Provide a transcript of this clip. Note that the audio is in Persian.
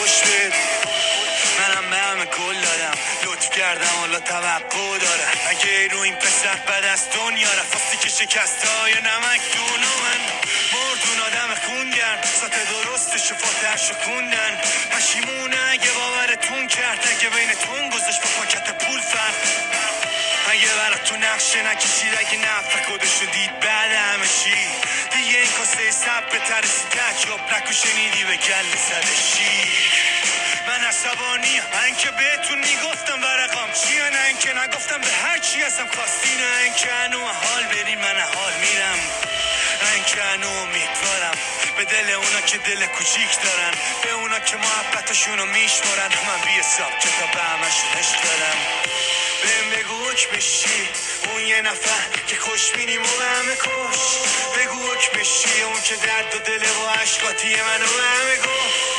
خوش بید. منم به همه گل دادم، لطف کردم حالا توقع داره. اگه رو این پسر بد از دنیا رفاستی که شکست های نمک دونو من مردون آدم خوندن ساعت درستش و فاتحش رو خوندن. پشیمونه اگه باورتون کرد، اگه بینتون گذاشت با پاکت پول فرد. اگه برا تو نقشه نکشید، اگه نفر خودشو دید بعد همه چی دیگه این کاسه سب به ترسی تجرب نکو شنیدی به گل زدشی. من عصبانی من که بهتون میگفتم ورقام چیه، نه اینکه نگفتم به هر چی هستم خواستی، نه اینکه هنو حال برین من حال میرم، نه اینکه هنو امیدوارم به دل اونا که دل کوچیک دارن، به اونا که محبتشونو میشمارن. من بی حساب کتاب به همشون عشق دارم. بهم بگو حکمشی اون یه نفر که خوش بینیم و به همه کش. بگو حکمشی اون که درد و دل و عشقاتی منو به همه گفت.